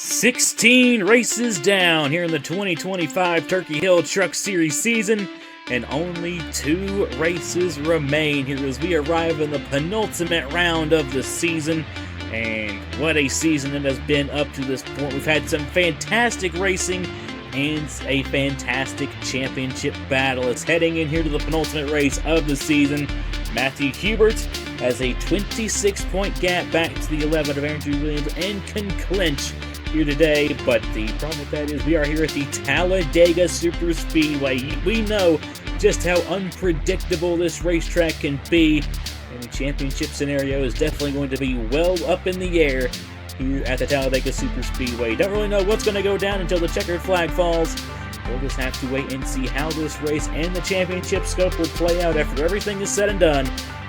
16 races down here in the 2025 Turkey Hill Truck Series season, and only 2 races remain here as we arrive in the penultimate round of the season. And what a season it has been up to this point. We've had some fantastic racing and a fantastic championship battle. It's heading in here to the penultimate race of the season. Matthew Hubert has a 26-point gap back to the 11 of Andrew Williams and can clinch here today. But the problem with that is we are here at the Talladega Superspeedway. We know just how unpredictable this racetrack can be, and the championship scenario is definitely going to be well up in the air here at the Talladega Superspeedway. Don't really know what's going to go down until the checkered flag falls. We'll just have to wait and see how this race and the championship scope will play out after everything is said and done.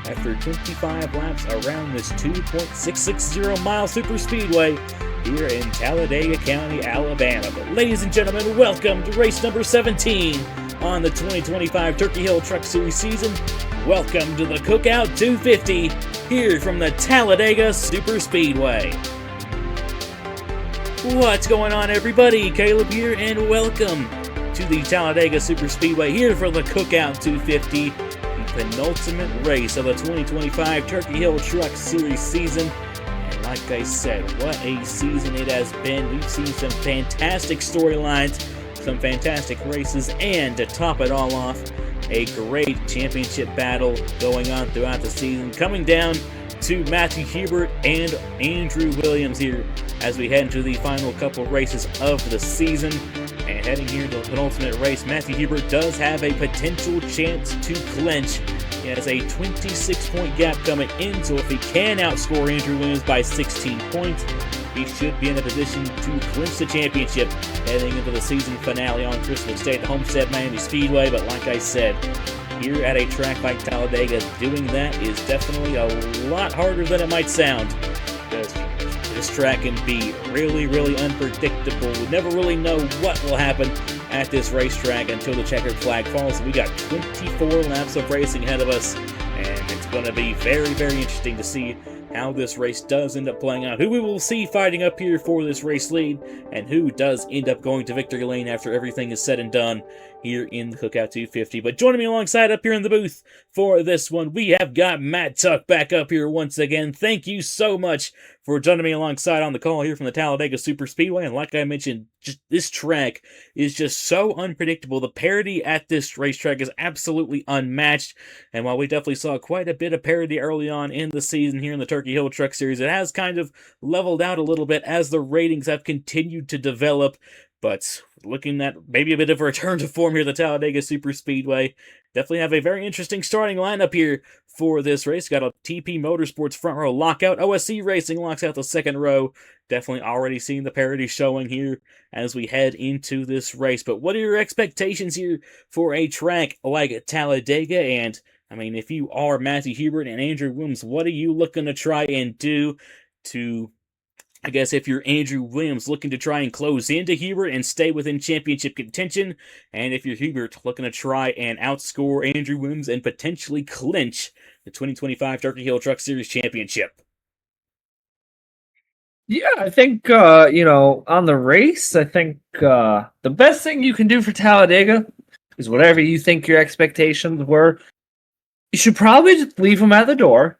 After 25 laps around this 2.660 mile superspeedway here in Talladega County, Alabama. But ladies and gentlemen, welcome to race number 17 on the 2025 Turkey Hill Truck Series season. Welcome to the Cookout 250 here from the Talladega Superspeedway. What's going on, everybody? Caleb here, and welcome to the Talladega Superspeedway here for the Cookout 250, the penultimate race of the 2025 Turkey Hill Truck Series season. And like I said, what a season it has been. We've seen some fantastic storylines, some fantastic races, and to top it all off, a great championship battle going on throughout the season, coming down to Matthew Hubert and Andrew Williams here as we head into the final couple races of the season. And heading here to the penultimate race, Matthew Hubert does have a potential chance to clinch. He has a 26-point gap coming in, so if he can outscore Andrew Williams by 16 points, he should be in a position to clinch the championship heading into the season finale on Christmas Day at Homestead Miami Speedway. But like I said, here at a track like Talladega, doing that is definitely a lot harder than it might sound, because this track can be really unpredictable. We never really know what will happen at this racetrack until the checkered flag falls. We got 24 laps of racing ahead of us, and it's going to be very interesting to see how this race does end up playing out, who we will see fighting up here for this race lead, and who does end up going to victory lane after everything is said and done here in the Cookout 250. But joining me alongside up here in the booth for this one, we have got Matt Tuck back up here once again. Thank you so much for joining me alongside on the call here from the Talladega Superspeedway. And like I mentioned, this track is just so unpredictable. The parity at this racetrack is absolutely unmatched. And while we definitely saw quite a bit of parity early on in the season here in the Turkey Hill Truck Series, it has kind of leveled out a little bit as the ratings have continued to develop. But looking at maybe a bit of a return to form here at the Talladega Superspeedway, definitely have a very interesting starting lineup here for this race. Got a TP Motorsports front row lockout. OSC Racing locks out the second row. Definitely already seeing the parity showing here as we head into this race. But what are your expectations here for a track like Talladega? And, I mean, if you are Matthew Hubert and Andrew Williams, what are you looking to try and do to, I guess, if you're Andrew Williams, looking to try and close into Hubert and stay within championship contention, and if you're Hubert, looking to try and outscore Andrew Williams and potentially clinch the 2025 Turkey Hill Truck Series Championship? Yeah, I think, on the race, I think the best thing you can do for Talladega is whatever you think your expectations were. You should probably just leave them at the door.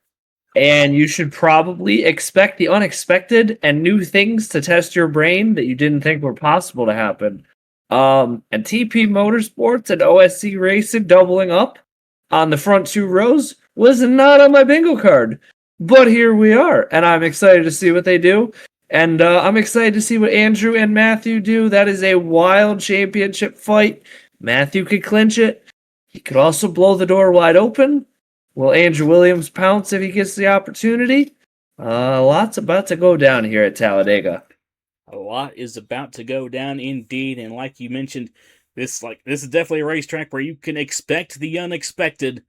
And you should probably expect the unexpected and new things to test your brain that you didn't think were possible to happen. And TP Motorsports and OSC Racing doubling up on the front 2 rows was not on my bingo card. But here we are, and I'm excited to see what they do. And I'm excited to see what Andrew and Matthew do. That is a wild championship fight. Matthew could clinch it. He could also blow the door wide open. Will Andrew Williams pounce if he gets the opportunity? Lots about to go down here at Talladega. A lot is about to go down indeed, and like you mentioned, this is definitely a racetrack where you can expect the unexpected.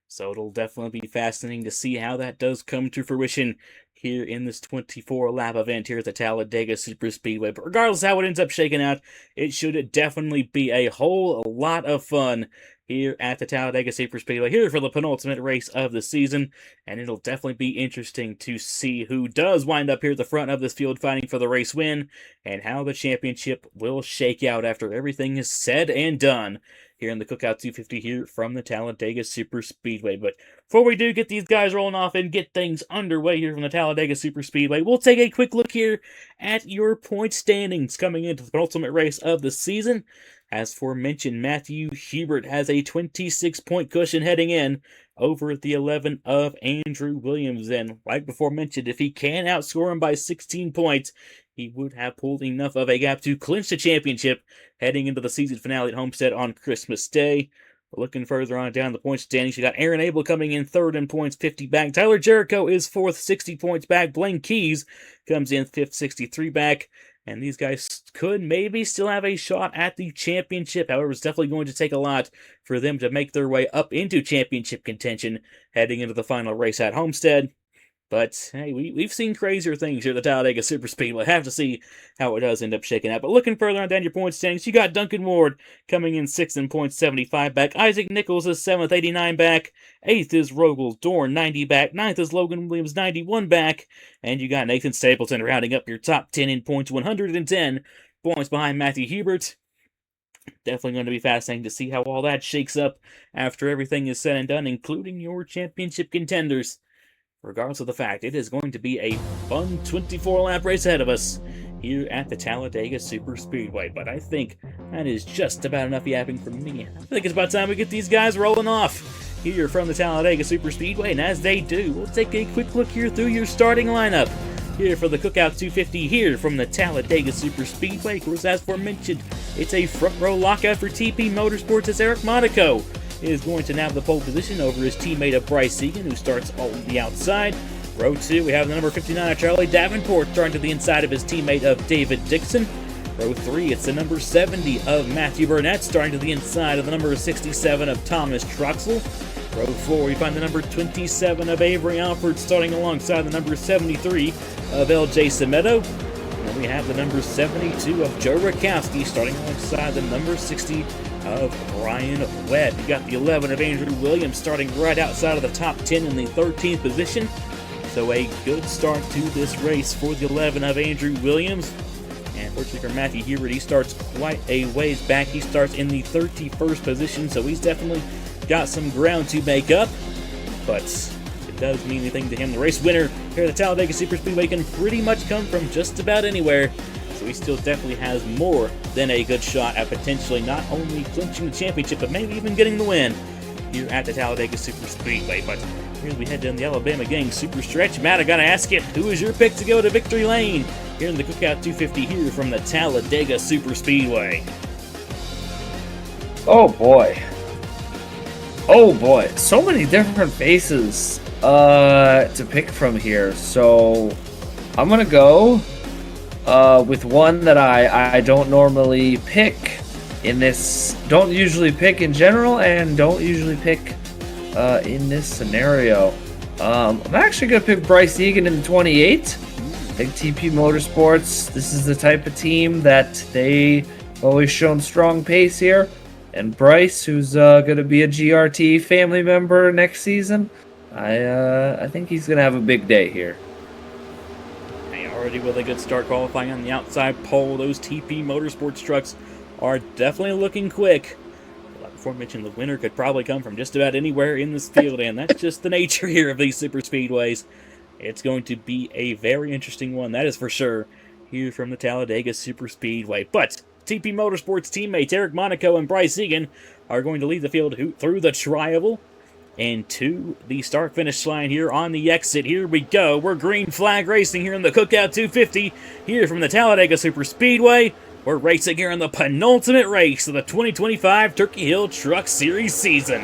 So it'll definitely be fascinating to see how that does come to fruition here in this 24-lap event here at the Talladega Superspeedway. But regardless of how it ends up shaking out, it should definitely be a whole lot of fun here at the Talladega Superspeedway, here for the penultimate race of the season, and it'll definitely be interesting to see who does wind up here at the front of this field fighting for the race win, and how the championship will shake out after everything is said and done here in the Cookout 250 here from the Talladega Superspeedway. But before we do get these guys rolling off and get things underway here from the Talladega Superspeedway, we'll take a quick look here at your point standings coming into the penultimate race of the season. As aforementioned, Matthew Hubert has a 26-point cushion heading in over the 11 of Andrew Williams. And like before mentioned, if he can outscore him by 16 points, he would have pulled enough of a gap to clinch the championship heading into the season finale at Homestead on Christmas Day. Looking further on down the point standings, you got Aaron Abel coming in third in points, 50 back. Tyler Jericho is fourth, 60 points back. Blaine Keys comes in fifth, 63 back. And these guys could maybe still have a shot at the championship. However, it's definitely going to take a lot for them to make their way up into championship contention heading into the final race at Homestead. But, hey, we've seen crazier things here at the Talladega Superspeedway. Have to see how it does end up shaking out. But looking further on down your point standings, you got Duncan Ward coming in 6th in points, 75 back. Isaac Nichols is 7th, 89 back. 8th is Rogel Dorn, 90 back. 9th is Logan Williams, 91 back. And you got Nathan Stapleton rounding up your top 10 in points, 110 points behind Matthew Hubert. Definitely going to be fascinating to see how all that shakes up after everything is said and done, including your championship contenders. Regardless of the fact, it is going to be a fun 24-lap race ahead of us here at the Talladega Superspeedway. But I think that is just about enough yapping from me. I think it's about time we get these guys rolling off here from the Talladega Superspeedway. And as they do, we'll take a quick look here through your starting lineup here for the Cookout 250 here from the Talladega Superspeedway. Of course, as aforementioned, it's a front row lockout for TP Motorsports as Eric Monaco is going to nab the pole position over his teammate of Bryce Egan, who starts on the outside. Row 2, we have the number 59 of Charlie Davenport starting to the inside of his teammate of David Dixon. Row 3, it's the number 70 of Matthew Burnett starting to the inside of the number 67 of Thomas Troxel. Row 4, we find the number 27 of Avery Alford starting alongside the number 73 of LJ Semedo. And then we have the number 72 of Joe Rakowski starting alongside the number 60 of Brian Webb. You got the 11 of Andrew Williams starting right outside of the top 10 in the 13th position. So a good start to this race for the 11 of Andrew Williams. And fortunately for Matthew Hubert, he starts quite a ways back. He starts in the 31st position, so he's definitely got some ground to make up. But if it does mean anything to him, the race winner here at the Talladega Superspeedway can pretty much come from just about anywhere. So he still definitely has more than a good shot at potentially not only clinching the championship, but maybe even getting the win here at the Talladega Superspeedway. But here we head down the Alabama Gang Super Stretch. Matt, I gotta ask you, who is your pick to go to victory lane here in the Cookout 250 here from the Talladega Superspeedway? Oh boy. Oh boy. So many different faces to pick from here. So I'm gonna go with one that I don't normally pick in this, don't usually pick in general, and don't usually pick in this scenario. I'm actually going to pick Bryce Egan in the 28. I think TP Motorsports, this is the type of team that they always shown strong pace here. And Bryce, who's going to be a GRT family member next season, I think he's going to have a big day here. Already with a good start qualifying on the outside pole. Those TP Motorsports trucks are definitely looking quick. Like before mentioned, the winner could probably come from just about anywhere in this field, and that's just the nature here of these super speedways. It's going to be a very interesting one, that is for sure, here from the Talladega Superspeedway. But TP Motorsports teammates Eric Monaco and Bryce Egan are going to lead the field through the tri-oval and to the start-finish line here on the exit. Here we go. We're green flag racing here in the Cookout 250 here from the Talladega Superspeedway. We're racing here in the penultimate race of the 2025 Turkey Hill Truck Series season.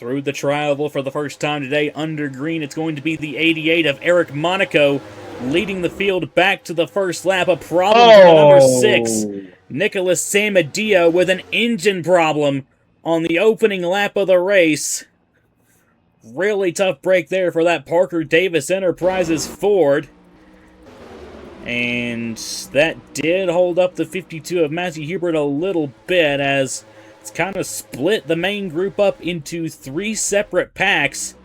Through the trial for the first time today, under green, it's going to be the 88 of Eric Monaco, leading the field back to the first lap. A problem for the number 6, Nicholas Samadio, with an engine problem on the opening lap of the race. Really tough break there for that Parker Davis Enterprises Ford. And that did hold up the 52 of Matthew Hubert a little bit, as it's kind of split the main group up into 3 separate packs.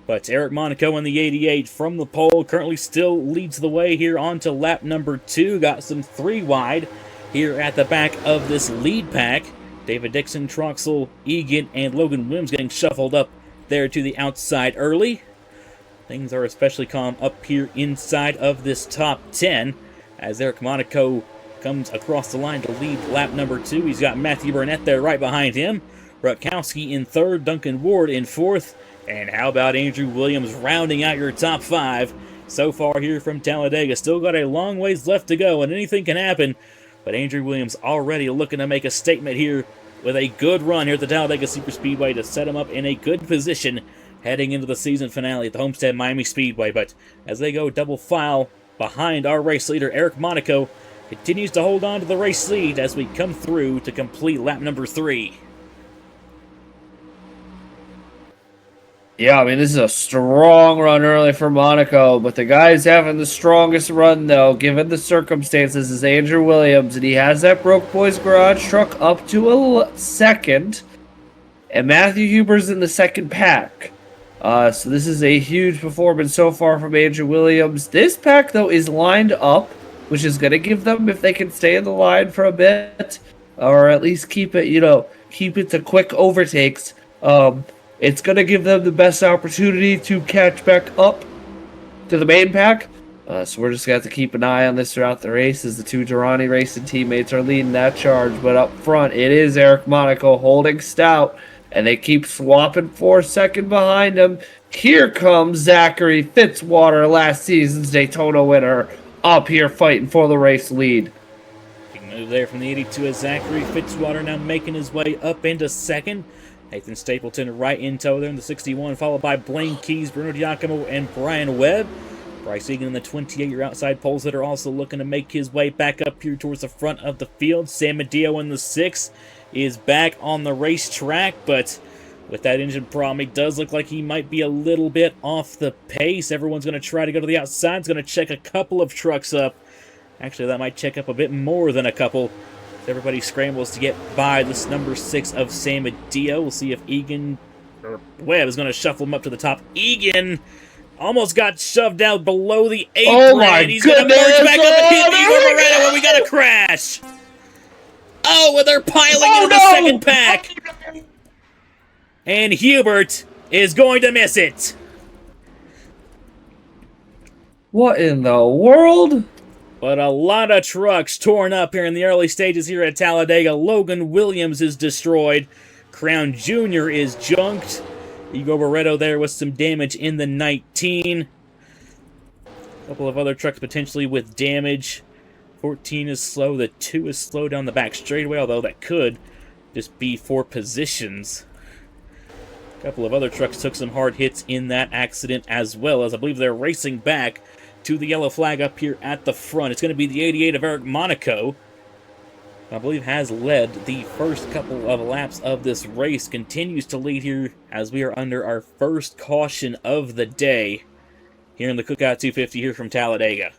But Eric Monaco in the 88 from the pole currently still leads the way here onto lap number 2. Got some 3 wide here at the back of this lead pack. David Dixon, Troxel, Egan, and Logan Williams getting shuffled up there to the outside early. Things are especially calm up here inside of this top 10 as Eric Monaco comes across the line to lead lap number 2. He's got Matthew Burnett there right behind him. Rutkowski in 3rd, Duncan Ward in 4th. And how about Andrew Williams rounding out your top 5 so far here from Talladega? Still got a long ways left to go, and anything can happen. But Andrew Williams already looking to make a statement here with a good run here at the Talladega Superspeedway to set him up in a good position heading into the season finale at the Homestead Miami Speedway. But as they go double file behind our race leader, Eric Monaco continues to hold on to the race lead as we come through to complete lap number 3. Yeah, I mean, this is a strong run early for Monaco, but the guy who's having the strongest run, though, given the circumstances, is Andrew Williams, and he has that Broke Boys Garage truck up to a 2nd, and Matthew Hubert's in the 2nd pack. So this is a huge performance so far from Andrew Williams. This pack, though, is lined up, which is going to give them, if they can stay in the line for a bit, or at least keep it to quick overtakes, it's going to give them the best opportunity to catch back up to the main pack. So we're just going to have to keep an eye on this throughout the race as the 2 Durrani Racing teammates are leading that charge. But up front, it is Eric Monaco holding stout, and they keep swapping for 2nd behind him. Here comes Zachary Fitzwater, last season's Daytona winner, up here fighting for the race lead. Big move there from the 82 as Zachary Fitzwater now making his way up into 2nd. Nathan Stapleton right in tow there in the 61, followed by Blaine Keys, Bruno Giacomo, and Brian Webb. Bryce Egan in the 28, your outside poles that are also looking to make his way back up here towards the front of the field. Samadio in the 6 is back on the racetrack, but with that engine problem, it does look like he might be a little bit off the pace. Everyone's going to try to go to the outside. It's going to check a couple of trucks up. Actually, that might check up a bit more than a couple. Everybody scrambles to get by this number 6 of Samadio. We'll see if Egan or Webb is going to shuffle him up to the top. Egan almost got shoved out below the 8th. Oh my goodness! He's going to merge back up and hit Igor Moreno, and we got a crash. Oh, and they're piling into the 2nd pack. And Hubert is going to miss it. What in the world? But a lot of trucks torn up here in the early stages here at Talladega. Logan Williams is destroyed. Crown Jr. is junked. Igor Barreto there with some damage in the 19. A couple of other trucks potentially with damage. 14 is slow. The 2 is slow down the back straightaway, although that could just be for positions. A couple of other trucks took some hard hits in that accident as well, as I believe they're racing back to the yellow flag up here at the front. It's going to be the 88 of Eric Monaco. I believe has led the first couple of laps of this race. Continues to lead here as we are under our first caution of the day here in the Cookout 250 here from Talladega.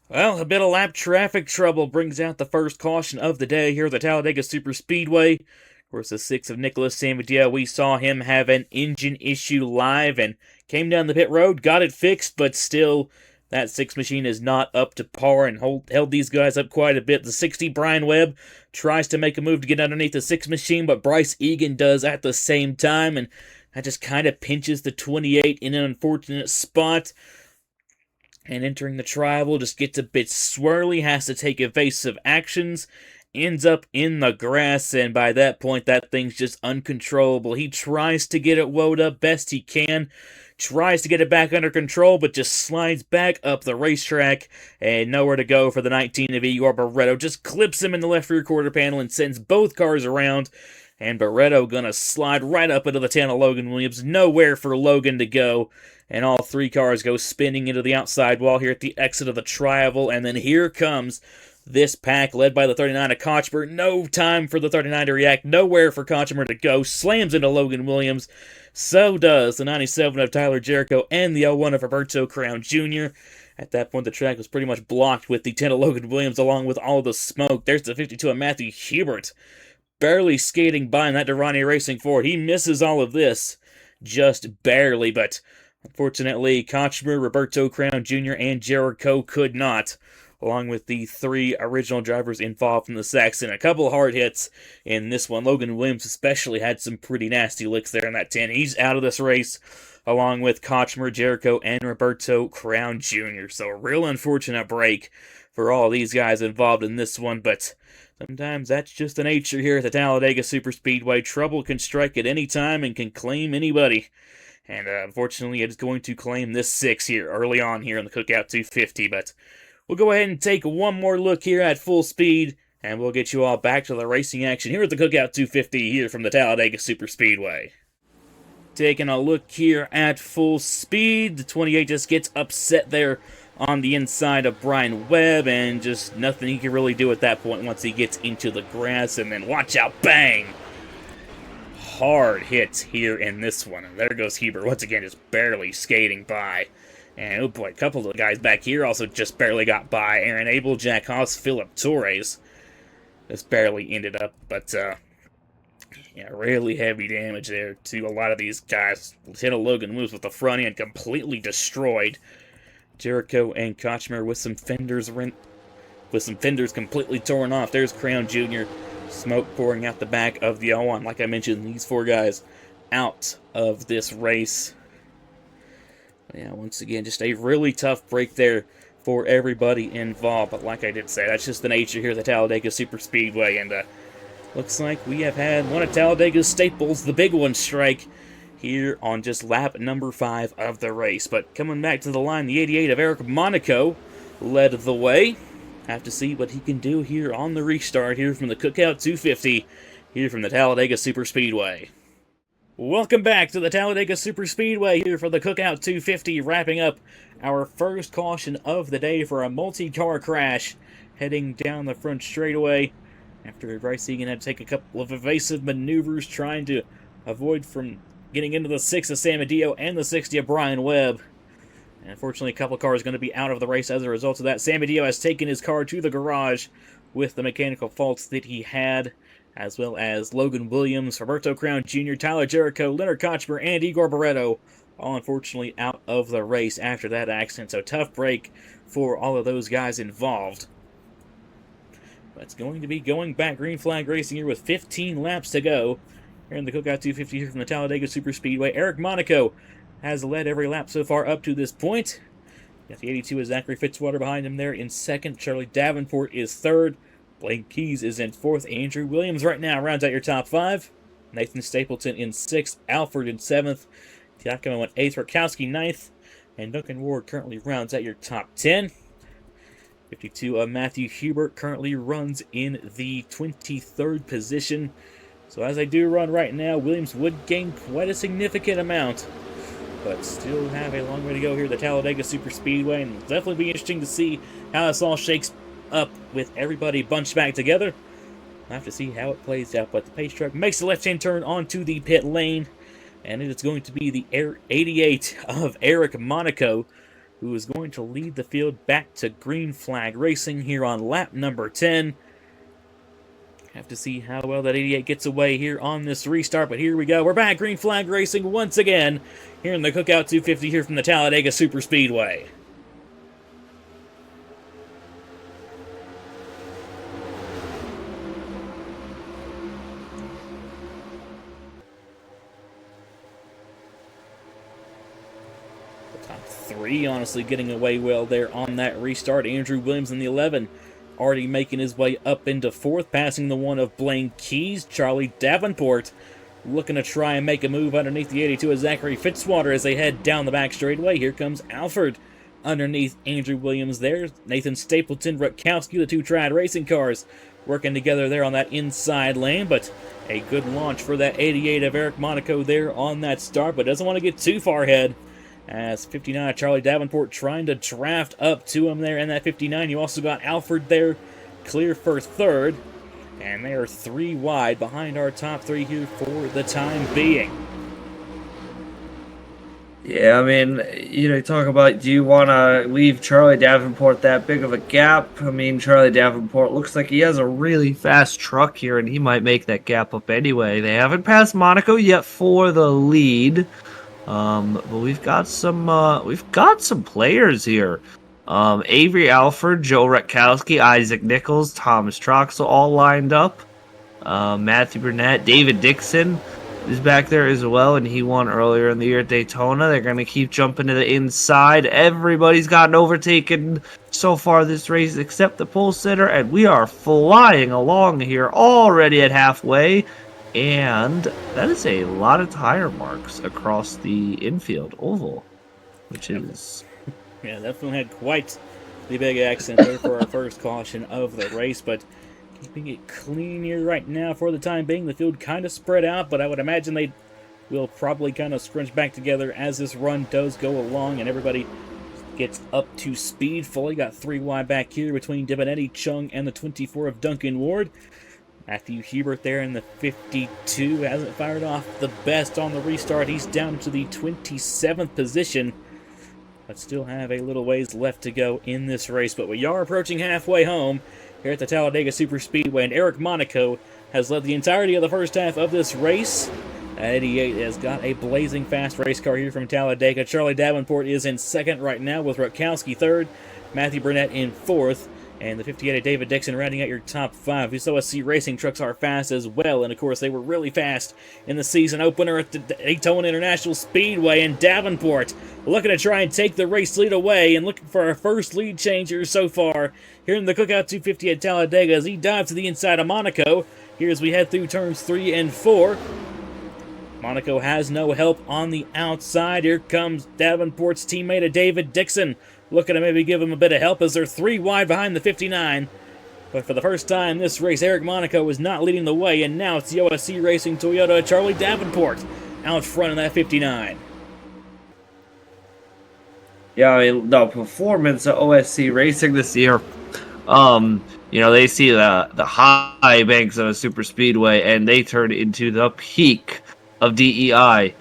Well, a bit of lap traffic trouble brings out the first caution of the day here at the Talladega Superspeedway. Of course, the 6 of Nicholas Samadio, we saw him have an engine issue live and came down the pit road, got it fixed, but still, that 6 machine is not up to par and held these guys up quite a bit. The 60, Brian Webb, tries to make a move to get underneath the 6 machine, but Bryce Egan does at the same time, and that just kind of pinches the 28 in an unfortunate spot. And entering the tribal just gets a bit swirly, has to take evasive actions, ends up in the grass, and by that point, that thing's just uncontrollable. He tries to get it woed up best he can, tries to get it back under control, but just slides back up the racetrack, and nowhere to go for the 19 of Igor Barreto. Just clips him in the left rear quarter panel and sends both cars around, And Barreto gonna slide right up into the 10 of Logan Williams. Nowhere for Logan to go. And all three cars go spinning into the outside wall here at the exit of the tri-oval. And then here comes this pack led by the 39 of Kochmer. No time for the 39 to react. Nowhere for Kochmer to go. Slams into Logan Williams. So does the 97 of Tyler Jericho and the 01 of Roberto Crown Jr. At that point, the track was pretty much blocked with the 10 of Logan Williams along with all the smoke. There's the 52 of Matthew Hubert. Barely skating by in that Durrani Racing Ford. He misses all of this. Just barely, but unfortunately, Kochmer, Roberto Crown Jr., and Jericho could not, along with the three original drivers involved in the Saxon. A couple hard hits in this one. Logan Williams especially had some pretty nasty licks there in that 10. He's out of this race, along with Kochmer, Jericho, and Roberto Crown Jr. So a real unfortunate break for all these guys involved in this one, but sometimes that's just the nature here at the Talladega Superspeedway. Trouble can strike at any time and can claim anybody. And unfortunately, it is going to claim this 6 here early on here in the Cookout 250. But we'll go ahead and take one more look here at full speed, and we'll get you all back to the racing action here at the Cookout 250 here from the Talladega Superspeedway. Taking a look here at full speed, the 28 just gets upset there on the inside of Brian Webb, and just nothing he can really do at that point once he gets into the grass. And then watch out, bang! Hard hits here in this one. And there goes Hubert once again, just barely skating by. And oh boy, a couple of the guys back here also just barely got by. Aaron Abel, Jack Haas, Philip Torres. Just barely ended up, but yeah, really heavy damage there to a lot of these guys. Lieutenant Logan moves with the front end completely destroyed. Jericho and Kochmer with some fenders completely torn off. There's Crown Jr. Smoke pouring out the back of the 01. Like I mentioned, these four guys out of this race. Yeah, once again, just a really tough break there for everybody involved. But like I did say, that's just the nature here of the Talladega Superspeedway. And looks like we have had one of Talladega's staples, the big one, strike here on just lap number 5 of the race. But coming back to the line, the 88 of Eric Monaco led the way. Have to see what he can do here on the restart here from the Cookout 250 here from the Talladega Superspeedway. Welcome back to the Talladega Superspeedway here for the Cookout 250, wrapping up our first caution of the day for a multi-car crash heading down the front straightaway. After racing, and had to take a couple of evasive maneuvers trying to avoid from getting into the 6 of Sam Adio and the 60 of Brian Webb. And unfortunately, a couple of cars going to be out of the race as a result of that. Sam Adio has taken his car to the garage with the mechanical faults that he had, as well as Logan Williams, Roberto Crown Jr., Tyler Jericho, Leonard Kochmer, and Igor Barreto, all unfortunately out of the race after that accident. So tough break for all of those guys involved. But it's going to be going back green flag racing here with 15 laps to go here in the Cookout 250 here from the Talladega Superspeedway. Eric Monaco has led every lap so far up to this point. Got the 82 of Zachary Fitzwater behind him there in second. Charlie Davenport is third. Blake Keys is in fourth. Andrew Williams right now rounds out your top 5. Nathan Stapleton in 6th. Alford in 7th. Giacomo in 8th. Rakowski 9th. And Duncan Ward currently rounds out your top 10. 52 of Matthew Hubert currently runs in the 23rd position. So as I do run right now, Williams would gain quite a significant amount, but still have a long way to go here at the Talladega Superspeedway, and it'll definitely be interesting to see how this all shakes up with everybody bunched back together. I'll have to see how it plays out, but the pace truck makes the left-hand turn onto the pit lane, and it is going to be the 88 of Eric Monaco who is going to lead the field back to green flag racing here on lap number 10. Have to see how well that 88 gets away here on this restart, but here we go. We're back green flag racing once again here in the Cookout 250 here from the Talladega Superspeedway. Top 3 honestly getting away well there on that restart. Andrew Williams in the 11. Already making his way up into 4th, passing the one of Blaine Keys. Charlie Davenport looking to try and make a move underneath the 82 of Zachary Fitzwater as they head down the back straightaway. Here comes Alford underneath Andrew Williams there. Nathan Stapleton, Rutkowski, the two Triad Racing cars working together there on that inside lane, but a good launch for that 88 of Eric Monaco there on that start, but doesn't want to get too far ahead. As 59, Charlie Davenport trying to draft up to him there in that 59. You also got Alfred there, clear for third. And they are 3 wide behind our top 3 here for the time being. Yeah, I mean, you talk about, do you want to leave Charlie Davenport that big of a gap? I mean, Charlie Davenport looks like he has a really fast truck here, and he might make that gap up anyway. They haven't passed Monaco yet for the lead, but we've got some players here. Avery Alford, Joe Rutkowski, Isaac Nichols, Thomas Troxel all lined up. Matthew Burnett, David Dixon is back there as well, and he won earlier in the year at Daytona. They're going to keep jumping to the inside. Everybody's gotten overtaken so far this race except the pole sitter, and we are flying along here already at halfway. And that is a lot of tire marks across the infield oval, which is... Yeah, definitely had quite the big accident there for our first caution of the race, but keeping it clean here right now for the time being. The field kind of spread out, but I would imagine they will probably kind of scrunch back together as this run does go along and everybody gets up to speed fully. Got 3 wide back here between Divinetti, Chung, and the 24 of Duncan Ward. Matthew Hubert there in the 52 hasn't fired off the best on the restart. He's down to the 27th position, but still have a little ways left to go in this race. But we are approaching halfway home here at the Talladega Superspeedway, and Eric Monaco has led the entirety of the first half of this race. 88 has got a blazing fast race car here from Talladega. Charlie Davenport is in second right now with Rutkowski third, Matthew Burnett in fourth, and the 58 of David Dixon rounding out your top 5. These OSC racing trucks are fast as well, and of course they were really fast in the season opener at the Daytona International Speedway, and Davenport looking to try and take the race lead away and looking for our first lead changer so far here in the Cookout 250 at Talladega as he dives to the inside of Monaco here as we head through turns 3 and 4. Monaco has no help on the outside. Here comes Davenport's teammate of David Dixon, looking to maybe give him a bit of help as they're 3 wide behind the 59. But for the first time this race, Eric Monaco is not leading the way, and now it's the OSC Racing Toyota Charlie Davenport out front in that 59. Yeah, I mean, the performance of OSC Racing this year, they see the high banks of a super speedway, and they turn into the peak of DEI,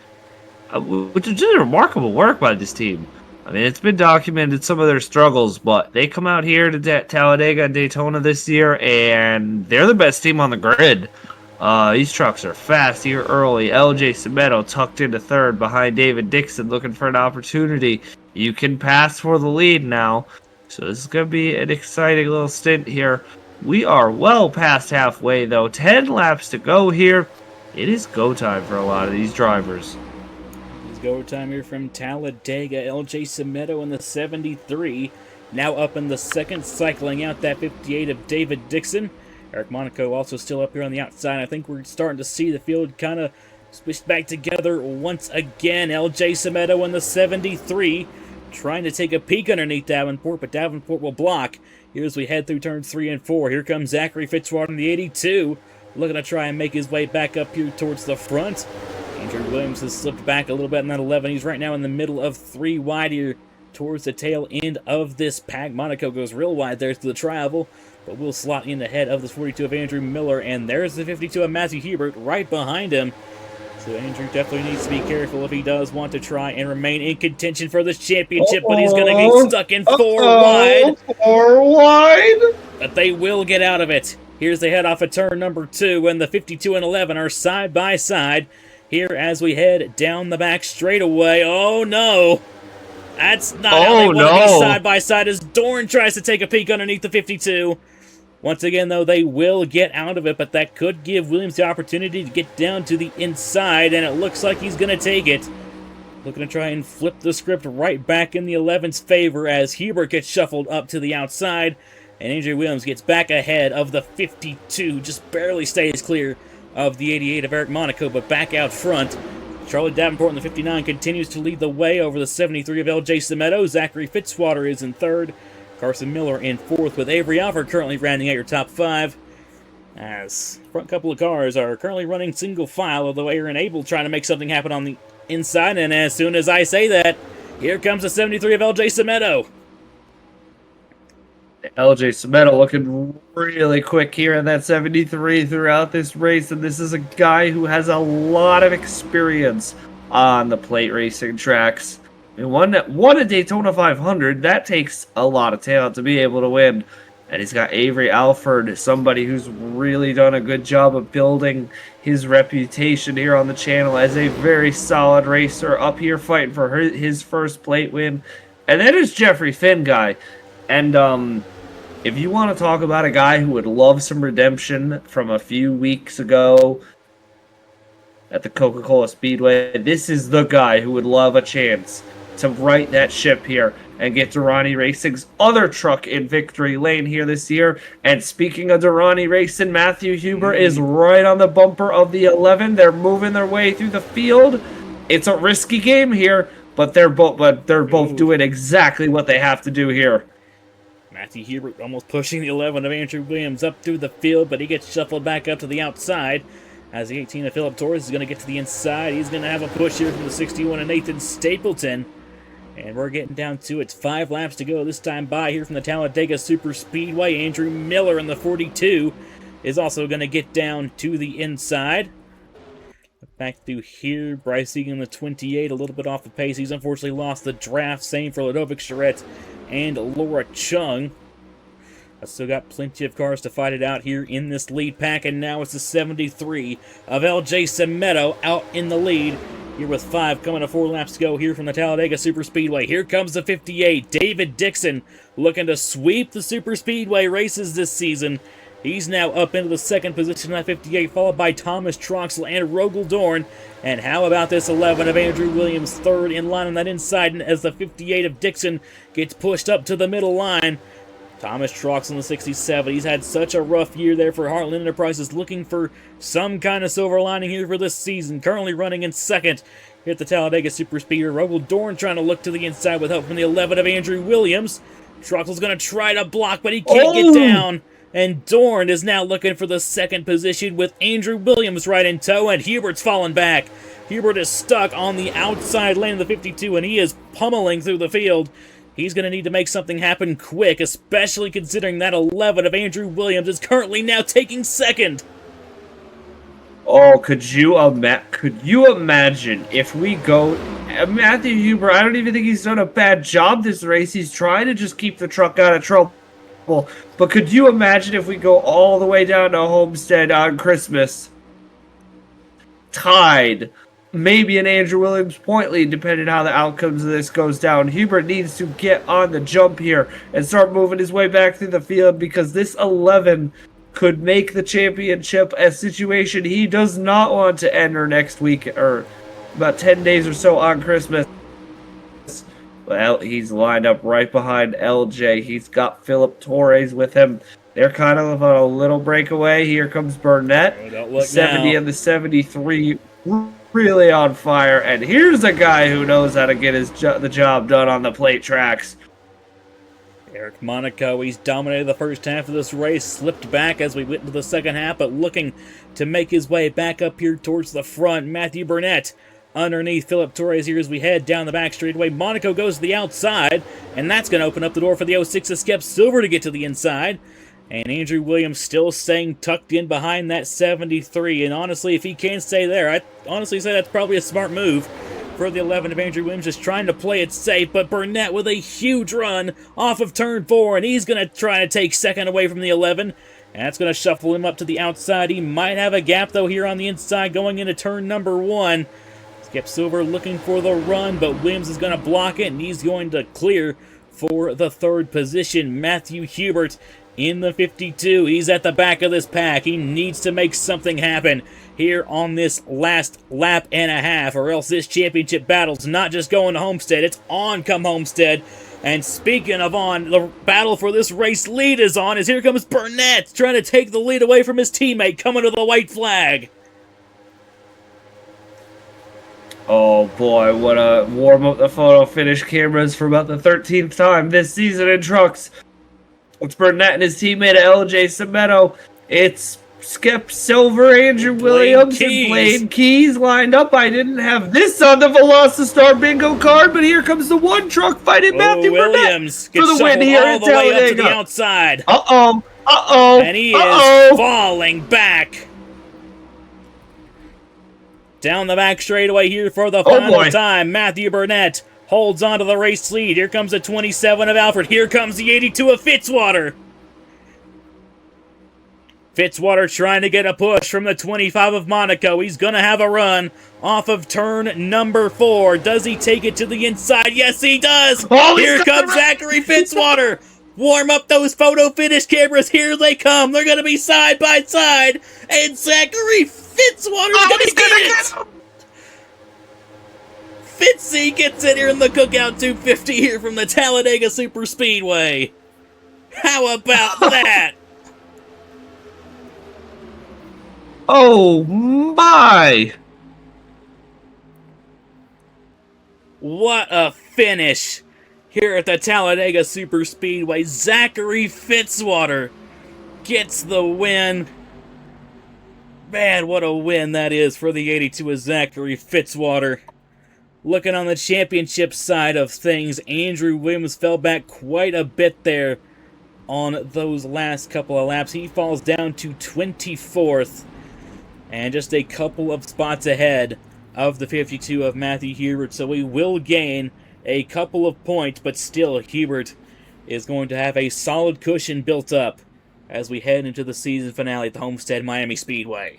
which is just remarkable work by this team. I mean, it's been documented some of their struggles, but they come out here to Talladega and Daytona this year, and they're the best team on the grid. These trucks are fast here early. LJ Cimento tucked into third behind David Dixon, looking for an opportunity. You can pass for the lead now, so this is going to be an exciting little stint here. We are well past halfway, though. 10 laps to go here. It is go time for a lot of these drivers. It's go time here from Talladega. LJ Cimento in the 73. Now up in the second, cycling out that 58 of David Dixon. Eric Monaco also still up here on the outside. I think we're starting to see the field kind of switch back together once again. LJ Cimento in the 73. Trying to take a peek underneath Davenport, but Davenport will block. Here as we head through turns 3 and 4. Here comes Zachary Fitzwater in the 82. Looking to try and make his way back up here towards the front. Andrew Williams has slipped back a little bit in that 11. He's right now in the middle of 3 wide here towards the tail end of this pack. Monaco goes real wide there to the travel, but will slot in ahead of this 42 of Andrew Miller. And there's the 52 of Matthew Hubert right behind him. So Andrew definitely needs to be careful if he does want to try and remain in contention for this championship, but he's going to get stuck in 4 wide. 4 wide? But they will get out of it. Here's the head off of turn number 2, and the 52 and 11 are side by side here as we head down the back straightaway. Oh no! That's not how they want to be side by side as Dorn tries to take a peek underneath the 52. Once again, though, they will get out of it, but that could give Williams the opportunity to get down to the inside, and it looks like he's going to take it. Looking to try and flip the script right back in the 11's favor as Hubert gets shuffled up to the outside, and Andrew Williams gets back ahead of the 52, just barely stays clear of the 88 of Eric Monaco, but back out front. Charlie Davenport in the 59 continues to lead the way over the 73 of LJ Cimento. Zachary Fitzwater is in third. Carson Miller in fourth, with Avery Alford currently rounding out your top 5. as front couple of cars are currently running single file, although Aaron and Abel trying to make something happen on the inside. And as soon as I say that, here comes the 73 of LJ Cemento. LJ Cemento looking really quick here in that 73 throughout this race, and this is a guy who has a lot of experience on the plate racing tracks. And won a Daytona 500, that takes a lot of talent to be able to win. And he's got Avery Alford, somebody who's really done a good job of building his reputation here on the channel as a very solid racer, up here fighting for his first plate win. And then there's Jeffrey Finn guy. And if you want to talk about a guy who would love some redemption from a few weeks ago at the Coca-Cola Speedway, this is the guy who would love a chance to right that ship here and get Durrani Racing's other truck in victory lane here this year. And speaking of Durrani Racing, Matthew Hubert is right on the bumper of the 11. They're moving their way through the field. It's a risky game here, but they're both doing exactly what they have to do here. Matthew Hubert almost pushing the 11 of Andrew Williams up through the field, but he gets shuffled back up to the outside. As the 18 of Philip Torres is going to get to the inside. He's going to have a push here from the 61 of Nathan Stapleton. And we're getting down to it. 5 laps to go this time by here from the Talladega Super Speedway. Andrew Miller in the 42 is also going to get down to the inside. Back through here, Bryce Egan in the 28, a little bit off the pace. He's unfortunately lost the draft. Same for Ludovic Charette and Laura Chung. I've still got plenty of cars to fight it out here in this lead pack, and now it's the 73 of LJ Cemento out in the lead. Here with 5 coming to 4 laps to go here from the Talladega Super Speedway. Here comes the 58, David Dixon, looking to sweep the Super Speedway races this season. He's now up into the 2nd position at 58, followed by Thomas Troxel and Rogel Dorn. And how about this 11 of Andrew Williams, 3rd in line on that inside, and as the 58 of Dixon gets pushed up to the middle line. Thomas Troxel in the 67. He's had such a rough year there for Heartland Enterprises, looking for some kind of silver lining here for this season. Currently running in 2nd here at the Talladega Super Speedway. Rogel Dorn trying to look to the inside with help from the 11 of Andrew Williams. Troxel's going to try to block, but he can't get down. And Dorn is now looking for the 2nd position with Andrew Williams right in tow, and Hubert's falling back. Hubert is stuck on the outside lane of the 52, and he is pummeling through the field. He's going to need to make something happen quick, especially considering that 11 of Andrew Williams is currently now taking 2nd. Oh, could you imagine if we go... Matthew Hubert, I don't even think he's done a bad job this race. He's trying to just keep the truck out of trouble. But could you imagine if we go all the way down to Homestead on Christmas, tied, maybe an Andrew Williams point lead, depending on how the outcomes of this goes down? Hubert needs to get on the jump here and start moving his way back through the field, because this 11 could make the championship a situation he does not want to enter next week, or about 10 days or so on Christmas. Well, he's lined up right behind LJ. He's got Philip Torres with him. They're kind of on a little breakaway. Here comes Burnett. Oh, 70 and the 73 really on fire. And here's a guy who knows how to get the job done on the plate tracks. Eric Monaco, he's dominated the first half of this race, slipped back as we went into the second half, but looking to make his way back up here towards the front. Matthew Burnett underneath Philip Torres here as we head down the back straightaway. Monaco goes to the outside, and that's going to open up the door for the 06 of Skep Silver to get to the inside. And Andrew Williams still staying tucked in behind that 73. And honestly, if he can't stay there, I'd honestly say that's probably a smart move for the 11 of Andrew Williams, just trying to play it safe. But Burnett with a huge run off of turn 4, and he's going to try to take 2nd away from the 11. And that's going to shuffle him up to the outside. He might have a gap, though, here on the inside going into turn number 1. Skep Silver looking for the run, but Williams is going to block it, and he's going to clear for the 3rd position. Matthew Hubert in the 52. He's at the back of this pack. He needs to make something happen here on this last lap and a half, or else this championship battle's not just going to Homestead, it's on come Homestead. And speaking of on, the battle for this race lead is on, as here comes Burnett trying to take the lead away from his teammate coming to the white flag. Oh boy, what a warm up the photo finish cameras for about the 13th time this season in trucks. It's Burnett and his teammate LJ Cemento. It's Skip Silver, Andrew Williams, and Blade Keys lined up. I didn't have this on the Velocity bingo card, but here comes the one truck fighting Matthew Williams Burnett for the win here all in the way up to the Talladega. outside. And he is falling back. Down the back straightaway here for the final time. Matthew Burnett holds on to the race lead. Here comes the 27 of Alfred. Here comes the 82 of Fitzwater. Fitzwater trying to get a push from the 25 of Monaco. He's going to have a run off of turn number 4. Does he take it to the inside? Yes, he does. Here comes Zachary Fitzwater. Warm up those photo finish cameras. Here they come. They're going to be side by side. And Zachary Fitzwater's going to get it. Fitzy gets it here in the Cookout 250 here from the Talladega Superspeedway. How about that? Oh my! What a finish here at the Talladega Superspeedway. Zachary Fitzwater gets the win. Man, what a win that is for the 82 of Zachary Fitzwater. Looking on the championship side of things, Andrew Williams fell back quite a bit there on those last couple of laps. He falls down to 24th. And just a couple of spots ahead of the 52 of Matthew Hubert. So we will gain a couple of points, but still Hubert is going to have a solid cushion built up as we head into the season finale at the Homestead Miami Speedway.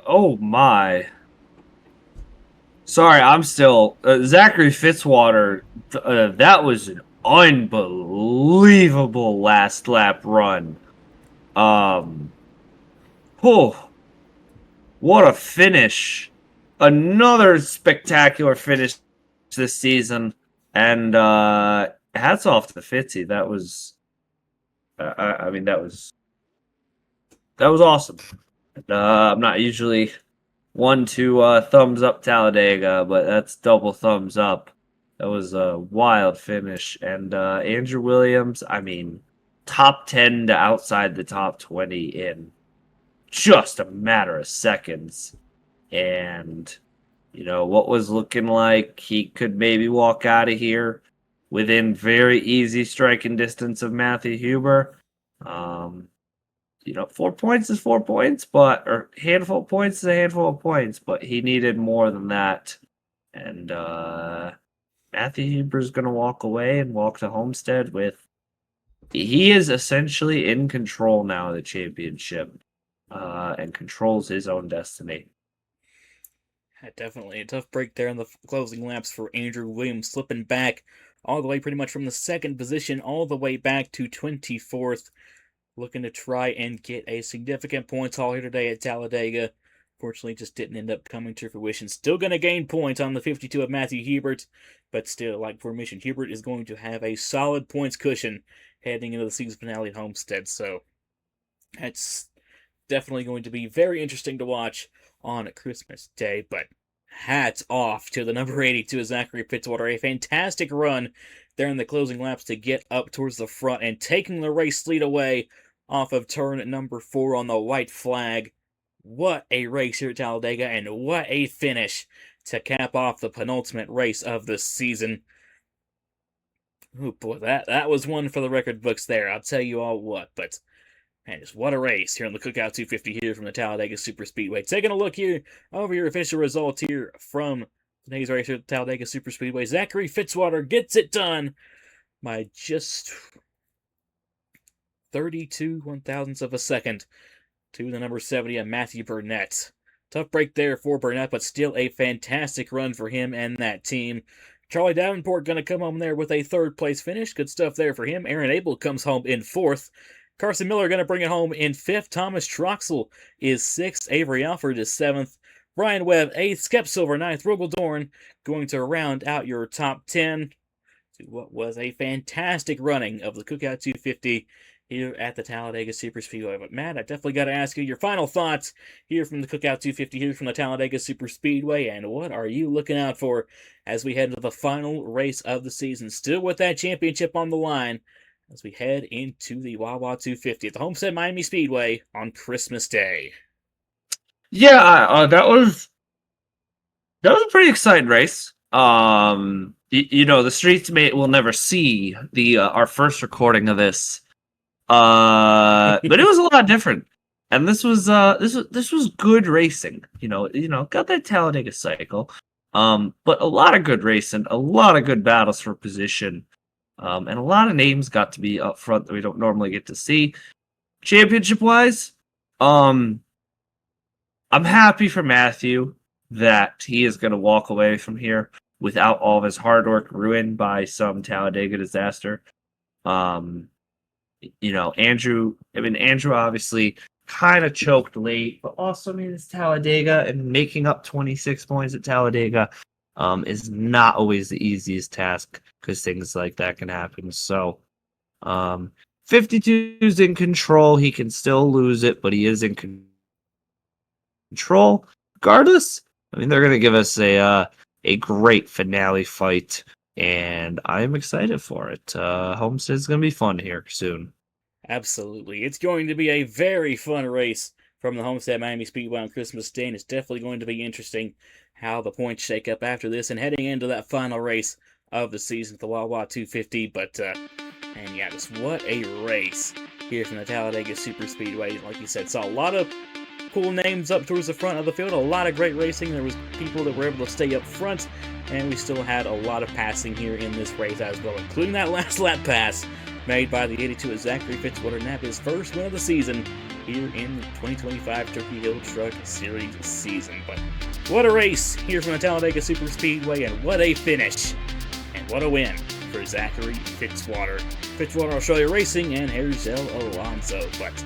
Oh my. Sorry, I'm still... Zachary Fitzwater, that was an unbelievable last lap run. What a finish. Another spectacular finish this season. And hats off to Fitzy. That was I mean that was awesome. I'm not usually one to thumbs up Talladega, but that's double thumbs up. That was a wild finish. And Andrew Williams, I mean, top 10 to outside the top 20 in just a matter of seconds. And, you know, what was looking like he could maybe walk out of here within very easy striking distance of Matthew Hubert. You know, 4 points is 4 points, or handful of points is a handful of points, but he needed more than that. And Matthew Huber's going to walk away and walk to Homestead with... He is essentially in control now of the championship and controls his own destiny. Definitely a tough break there in the closing laps for Andrew Williams, slipping back all the way pretty much from the second position all the way back to 24th. Looking to try and get a significant points haul here today at Talladega. Fortunately, just didn't end up coming to fruition. Still going to gain points on the 52 of Matthew Hubert, but still, like for Mission, Hubert is going to have a solid points cushion heading into the season finale at Homestead. So that's definitely going to be very interesting to watch on Christmas Day. But hats off to the number 82 of Zachary Fitzwater. A fantastic run there in the closing laps to get up towards the front and taking the race lead away off of turn number 4 on the white flag. What a race here at Talladega, and what a finish to cap off the penultimate race of the season. Oh boy, that was one for the record books there. I'll tell you all what, but man, just what a race here on the Cookout 250 here from the Talladega Superspeedway. Taking a look here over your official results here from today's race here at the Talladega Superspeedway. Zachary Fitzwater gets it done by just 32 one-thousandths of a second to the number 70 of Matthew Burnett. Tough break there for Burnett, but still a fantastic run for him and that team. Charlie Davenport going to come home there with a third-place finish. Good stuff there for him. Aaron Abel comes home in 4th. Carson Miller going to bring it home in 5th. Thomas Troxel is 6th. Avery Alford is 7th. Brian Webb 8th. Skep Silver 9th. Rogel Dorn going to round out your top 10 to what was a fantastic running of the Cookout 250 here at the Talladega Superspeedway. But Matt, I definitely got to ask you your final thoughts here from the Cookout 250 here from the Talladega Superspeedway, and what are you looking out for as we head into the final race of the season? Still with that championship on the line, as we head into the Wawa 250 at the Homestead Miami Speedway on Christmas Day. Yeah, that was a pretty exciting race. The streets will never see the our first recording of this, but it was a lot different. And this was good racing. Got that Talladega cycle, but a lot of good racing, a lot of good battles for position, and a lot of names got to be up front that we don't normally get to see. Championship wise, I'm happy for Matthew that he is going to walk away from here without all of his hard work ruined by some Talladega disaster. Andrew obviously kind of choked late, but also, it's Talladega, and making up 26 points at Talladega is not always the easiest task because things like that can happen. So, 52 is in control. He can still lose it, but he is in control. Regardless, they're going to give us a great finale fight, and I'm excited for it. Homestead's going to be fun here soon. Absolutely. It's going to be a very fun race from the Homestead Miami Speedway on Christmas Day, and it's definitely going to be interesting how the points shake up after this and heading into that final race of the season, the Wawa 250. But, and yeah, just what a race here from the Talladega Superspeedway. Like you said, saw a lot of cool names up towards the front of the field, a lot of great racing. There was people that were able to stay up front, and we still had a lot of passing here in this race as well, including that last lap pass made by the 82 of Zachary Fitzwater, and his first win of the season here in the 2025 Turkey Hill Truck Series season. But what a race here from the Talladega Superspeedway, and what a finish, and what a win for Zachary Fitzwater. Fitzwater Australia Racing and Herzel Alonso. But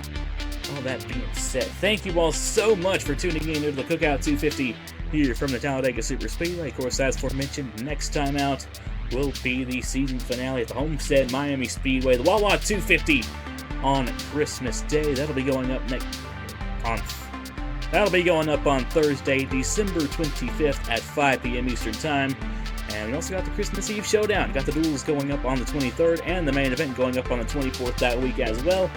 all that being said, thank you all so much for tuning in to the Cookout 250 here from the Talladega Superspeedway. Of course, as aforementioned, next time out will be the season finale at the Homestead Miami Speedway, the Wawa 250 on Christmas Day. That'll be going up on Thursday, December 25th at 5 p.m. Eastern Time. And we also got the Christmas Eve Showdown. Got the duels going up on the 23rd and the main event going up on the 24th that week as well.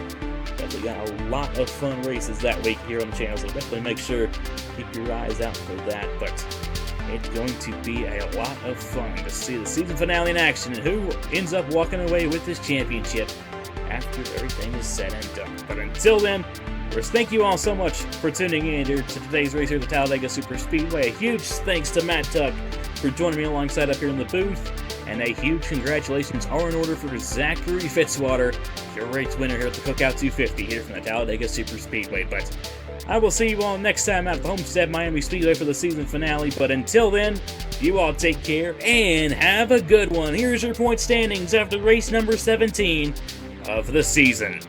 Definitely got a lot of fun races that week here on the channel, so definitely make sure keep your eyes out for that. But it's going to be a lot of fun to see the season finale in action and who ends up walking away with this championship after everything is said and done. But until then, first, thank you all so much for tuning in here to today's race here at the Talladega Superspeedway. A huge thanks to Matt Tuck for joining me alongside up here in the booth. And a huge congratulations are in order for Zachary Fitzwater, your race winner here at the Cookout 250 here from the Talladega Superspeedway. But I will see you all next time out at the Homestead Miami Speedway for the season finale. But until then, you all take care and have a good one. Here's your point standings after race number 17 of the season.